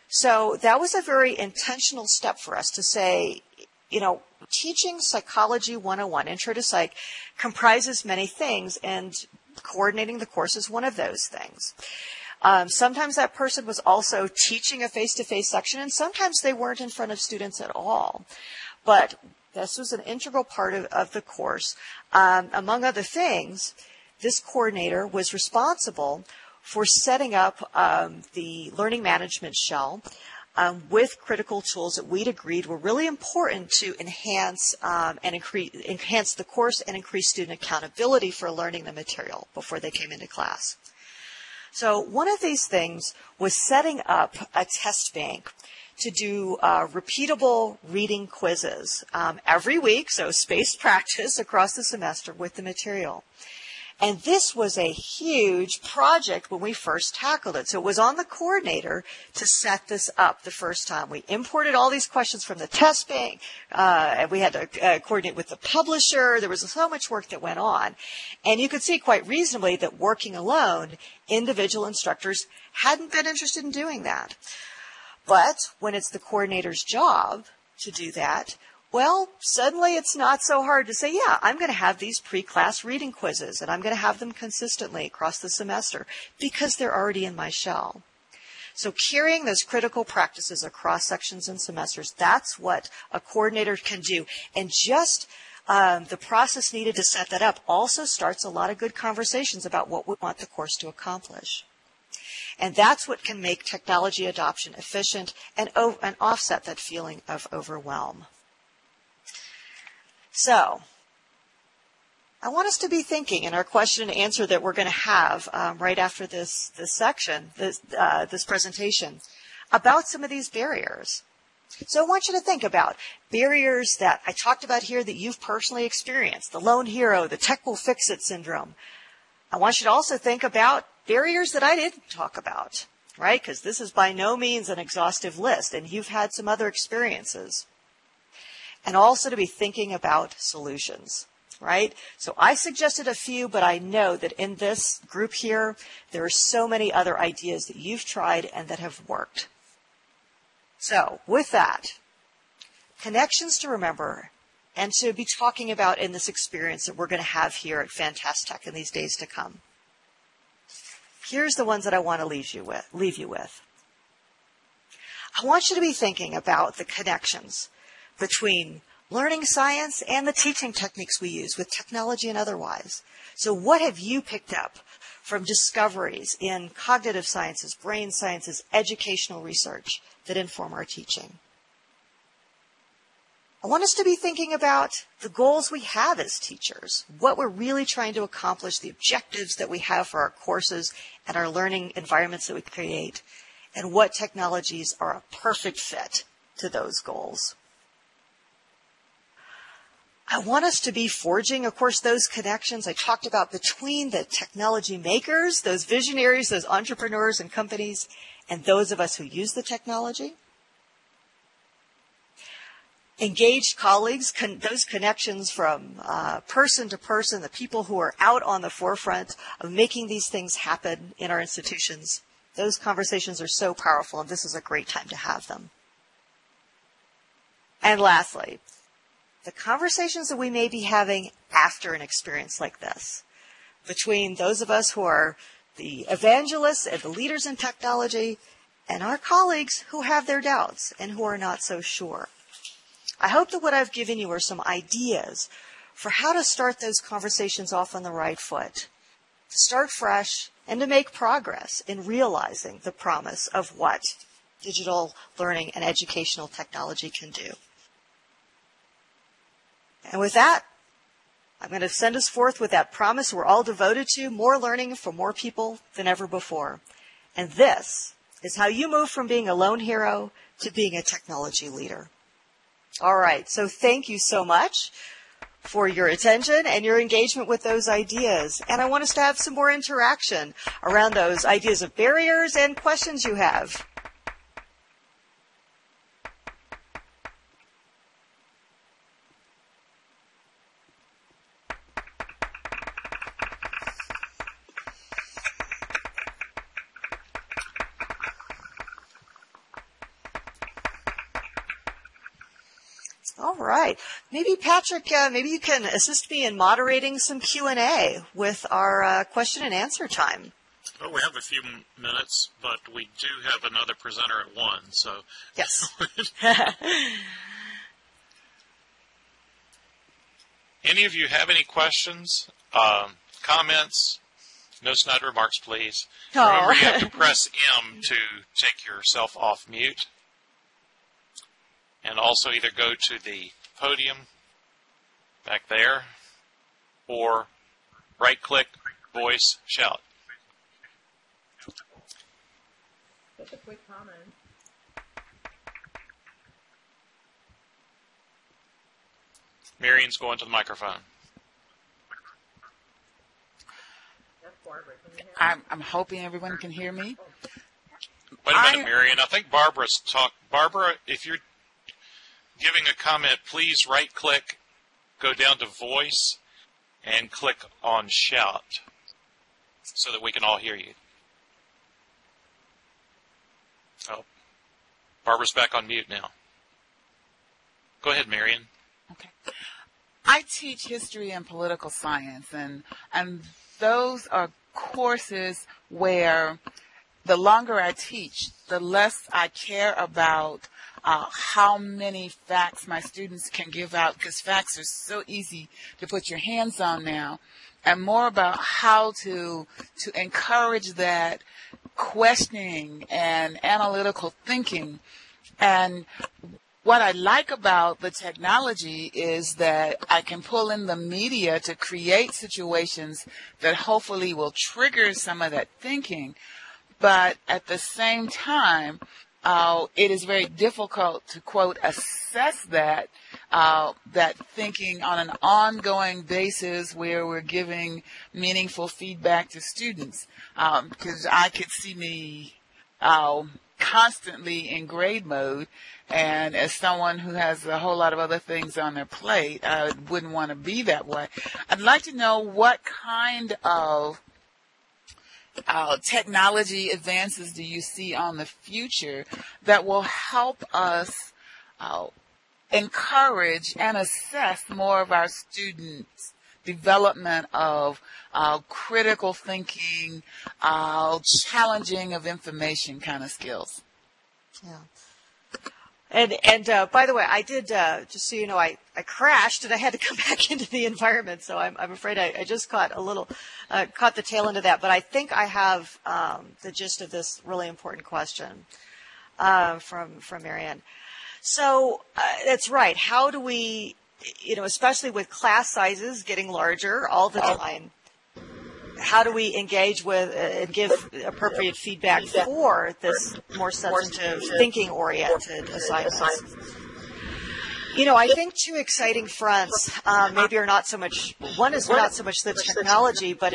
So that was a very intentional step for us to say, teaching Psychology 101, Intro to Psych, comprises many things, and coordinating the course is one of those things. Sometimes that person was also teaching a face-to-face section, and sometimes they weren't in front of students at all. But this was an integral part of the course. Among other things, this coordinator was responsible for setting up the learning management shell with critical tools that we'd agreed were really important to enhance the course and increase student accountability for learning the material before they came into class. So one of these things was setting up a test bank to do repeatable reading quizzes every week, so spaced practice across the semester with the material. And this was a huge project when we first tackled it. So it was on the coordinator to set this up the first time. We imported all these questions from the test bank. And we had to coordinate with the publisher. There was so much work that went on. And you could see quite reasonably that working alone, individual instructors hadn't been interested in doing that. But when it's the coordinator's job to do that, well, suddenly it's not so hard to say, yeah, I'm going to have these pre-class reading quizzes, and I'm going to have them consistently across the semester because they're already in my shell. So carrying those critical practices across sections and semesters, that's what a coordinator can do. And just the process needed to set that up also starts a lot of good conversations about what we want the course to accomplish. And that's what can make technology adoption efficient and offset that feeling of overwhelm. So, I want us to be thinking in our question and answer that we're going to have right after this section, this presentation, about some of these barriers. So I want you to think about barriers that I talked about here that you've personally experienced, the lone hero, the tech will fix it syndrome. I want you to also think about barriers that I didn't talk about, right? Because this is by no means an exhaustive list, and you've had some other experiences. And also to be thinking about solutions, right? So I suggested a few, but I know that in this group here, there are so many other ideas that you've tried and that have worked. So with that, connections to remember and to be talking about in this experience that we're going to have here at Fantastech in these days to come. Here's the ones that I want to leave you with. I want you to be thinking about the connections between learning science and the teaching techniques we use with technology and otherwise. So what have you picked up from discoveries in cognitive sciences, brain sciences, educational research that inform our teaching? I want us to be thinking about the goals we have as teachers, what we're really trying to accomplish, the objectives that we have for our courses and our learning environments that we create, and what technologies are a perfect fit to those goals. I want us to be forging, of course, those connections I talked about between the technology makers, those visionaries, those entrepreneurs and companies, and those of us who use the technology. Engaged colleagues, those connections from person to person, the people who are out on the forefront of making these things happen in our institutions. Those conversations are so powerful, and this is a great time to have them. And lastly, the conversations that we may be having after an experience like this, between those of us who are the evangelists and the leaders in technology, and our colleagues who have their doubts and who are not so sure. I hope that what I've given you are some ideas for how to start those conversations off on the right foot, to start fresh, and to make progress in realizing the promise of what digital learning and educational technology can do. And with that, I'm going to send us forth with that promise we're all devoted to, more learning for more people than ever before. And this is how you move from being a lone hero to being a technology leader. All right, so thank you so much for your attention and your engagement with those ideas. And I want us to have some more interaction around those ideas of barriers and questions you have. All right. Maybe, Patrick, maybe you can assist me in moderating some Q&A with our question and answer time. Well, we have a few minutes, but we do have another presenter at 1, so... Yes. Any of you have any questions, comments? No snide remarks, please. Oh. Remember, you have to press M to take yourself off mute. And also either go to the podium back there or right-click, voice, shout. Just a quick comment. Marion's going to the microphone. That's Barbara. Can you hear me? I'm hoping everyone can hear me. Wait a minute, Marion. I think Barbara's talk. Barbara, if you're giving a comment, please right-click, go down to voice, and click on shout so that we can all hear you. Oh, Barbara's back on mute now. Go ahead, Marion. Okay. I teach history and political science, and those are courses where the longer I teach, the less I care about how many facts my students can give out, because facts are so easy to put your hands on now, and more about how to encourage that questioning and analytical thinking. And what I like about the technology is that I can pull in the media to create situations that hopefully will trigger some of that thinking. But at the same time, it is very difficult to, quote, assess that thinking on an ongoing basis where we're giving meaningful feedback to students. Because I could see me constantly in grade mode, and as someone who has a whole lot of other things on their plate, I wouldn't want to be that way. I'd like to know what kind of technology advances do you see on the future that will help us encourage and assess more of our students' development of critical thinking, challenging of information kind of skills? Yeah. And by the way, I did, just so you know, I crashed and I had to come back into the environment. So I'm afraid I just caught the tail end of that. But I think I have the gist of this really important question from Marianne. So that's right. How do we, especially with class sizes getting larger all the time, how do we engage with and give appropriate feedback for this more substantive, thinking-oriented assignments? I think two exciting fronts maybe are not so much. One is not so much the technology, but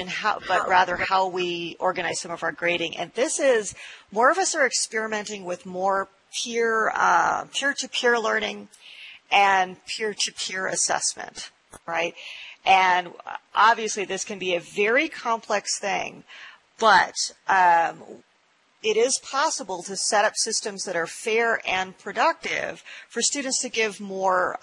rather how we organize some of our grading. And this is more of us are experimenting with more peer-to-peer learning and peer-to-peer assessment, right? And obviously, this can be a very complex thing, but it is possible to set up systems that are fair and productive for students to give more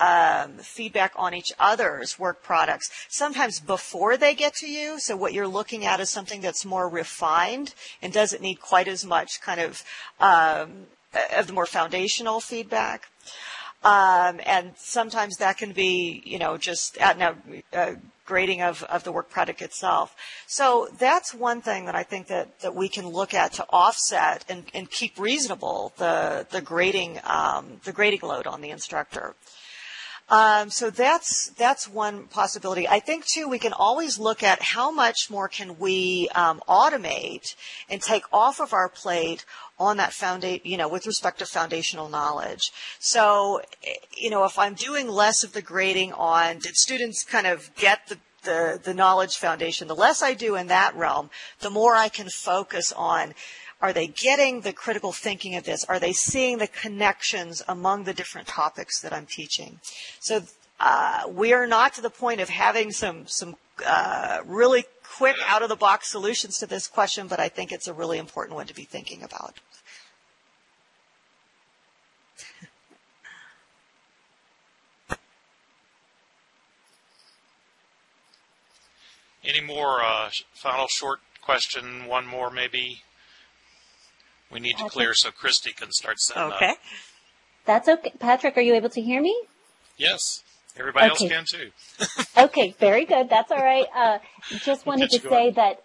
feedback on each other's work products, sometimes before they get to you. So what you're looking at is something that's more refined and doesn't need quite as much kind of the more foundational feedback. And sometimes that can be, just grading of the work product itself. So that's one thing that I think that we can look at to offset and keep reasonable the grading load on the instructor. So that's one possibility. I think too we can always look at how much more can we automate and take off of our plate on that with respect to foundational knowledge. So, if I'm doing less of the grading on did students kind of get the knowledge foundation, the less I do in that realm, the more I can focus on are they getting the critical thinking of this? Are they seeing the connections among the different topics that I'm teaching? So we are not to the point of having some really quick out-of-the-box solutions to this question, but I think it's a really important one to be thinking about. Any more final short question? One more maybe? We need to clear so Christy can start setting up. Okay. That's okay. Patrick, are you able to hear me? Yes. Everybody else can too. Okay, very good. That's all right. Just wanted to say that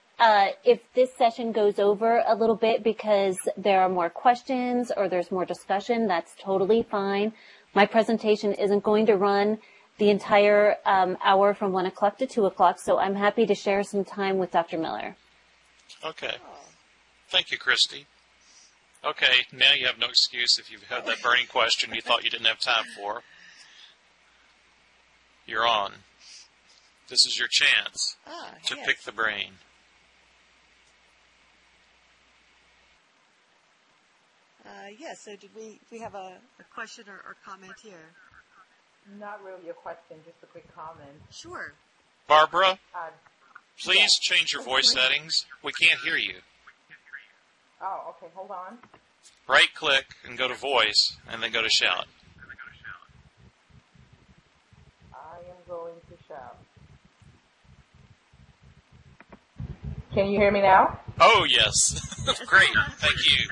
if this session goes over a little bit because there are more questions or there's more discussion, that's totally fine. My presentation isn't going to run the entire hour from 1 o'clock to 2 o'clock, so I'm happy to share some time with Dr. Miller. Okay. Thank you, Christy. Okay, now you have no excuse if you've had that burning question you thought you didn't have time for. You're on. This is your chance to pick the brain. Yes, so did we have a question or comment here? Not really a question, just a quick comment. Sure. Barbara, please change your voice settings. We can't hear you. Oh, okay, hold on. Right-click and go to voice, and then go to shout. I am going to shout. Can you hear me now? Oh, yes. Great. Thank you.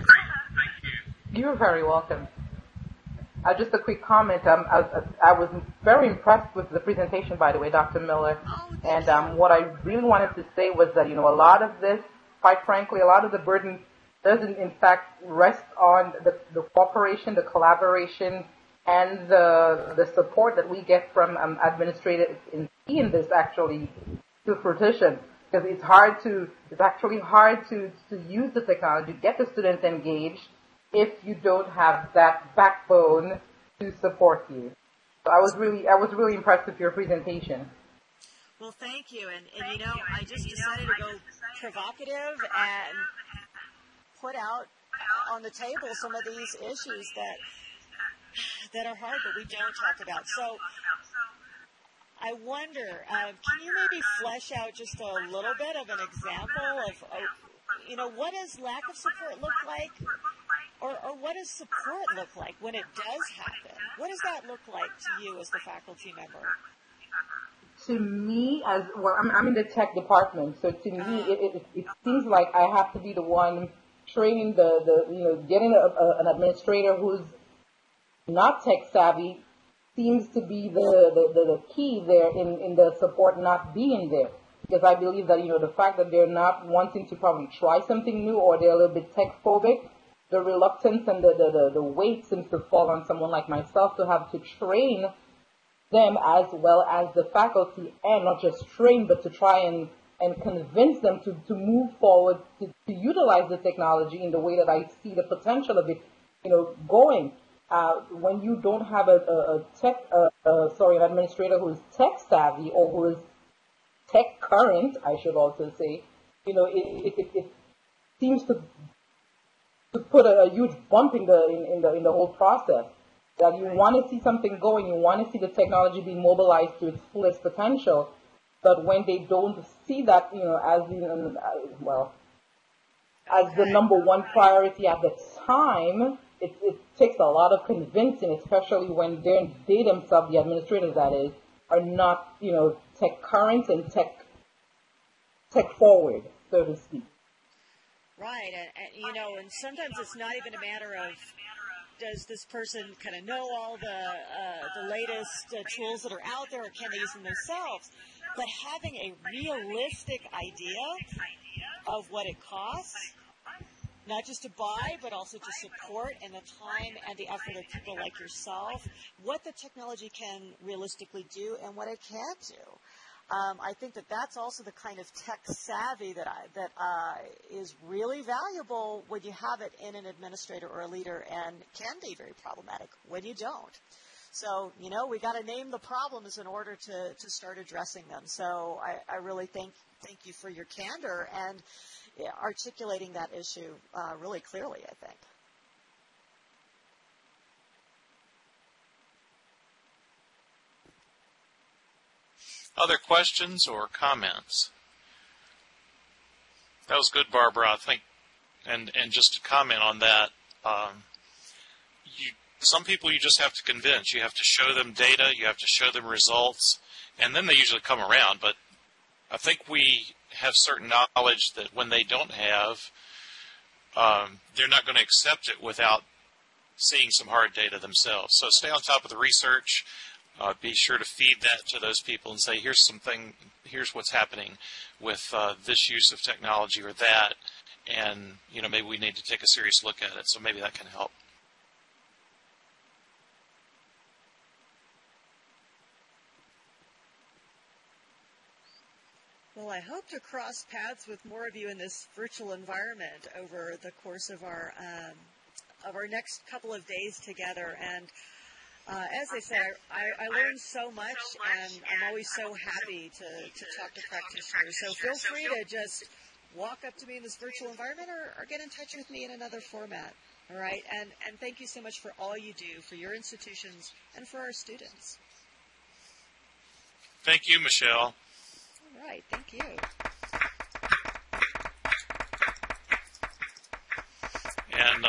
You're very welcome. Just a quick comment. I was very impressed with the presentation, by the way, Dr. Miller. And what I really wanted to say was that, a lot of this, quite frankly, a lot of the burden doesn't, in fact, rest on the cooperation, the collaboration, and the support that we get from administrators in seeing this actually to fruition. Because it's actually hard to use the technology, get the students engaged, if you don't have that backbone to support you. So I was really impressed with your presentation. Well, thank you. And I just decided to go provocative and put out on the table some of these issues that are hard that we don't talk about. So I wonder, can you maybe flesh out just a little bit of an example of, what does lack of support look like? Or what does support look like when it does happen? What does that look like to you as the faculty member? To me, I'm in the tech department, so to me, it seems like I have to be the one training getting an administrator who's not tech savvy seems to be the key there in the support not being there. Because I believe that, the fact that they're not wanting to probably try something new or they're a little bit tech phobic the reluctance and the weight seems to fall on someone like myself to have to train them as well as the faculty, and not just train, but to try and convince them to move forward, to utilize the technology in the way that I see the potential of it, going. When you don't have an administrator who is tech savvy or who is tech current, I should also say, it seems to put a huge bump in the whole process. That you want to see something going, you want to see the technology being mobilized to its fullest potential, but when they don't see that, as the number one priority at the time, it takes a lot of convincing, especially when they themselves, the administrators that is, are not, tech current and tech forward, so to speak. Right, and sometimes it's not even a matter of does this person kind of know all the latest tools that are out there, or can they use them themselves? But having a realistic idea of what it costs, not just to buy, but also to support, and the time and the effort of people like yourself, what the technology can realistically do and what it can't do. I think that's also the kind of tech savvy that is really valuable when you have it in an administrator or a leader, and can be very problematic when you don't. So, we got to name the problems in order to start addressing them. So I really thank you for your candor and articulating that issue really clearly, I think. Other questions or comments? That was good, Barbara, I think. And just to comment on that, some people you just have to convince. You have to show them data. You have to show them results. And then they usually come around. But I think we have certain knowledge that when they don't have, they're not going to accept it without seeing some hard data themselves. So stay on top of the research. Be sure to feed that to those people and say, here's what's happening with this use of technology or that, and maybe we need to take a serious look at it. So maybe that can help. Well, I hope to cross paths with more of you in this virtual environment over the course of our next couple of days together. And as I said, I learned so much, and I'm always so happy to talk to practitioners. So feel free to just walk up to me in this virtual environment or get in touch with me in another format. All right? And thank you so much for all you do for your institutions and for our students. Thank you, Michelle. All right. Thank you. And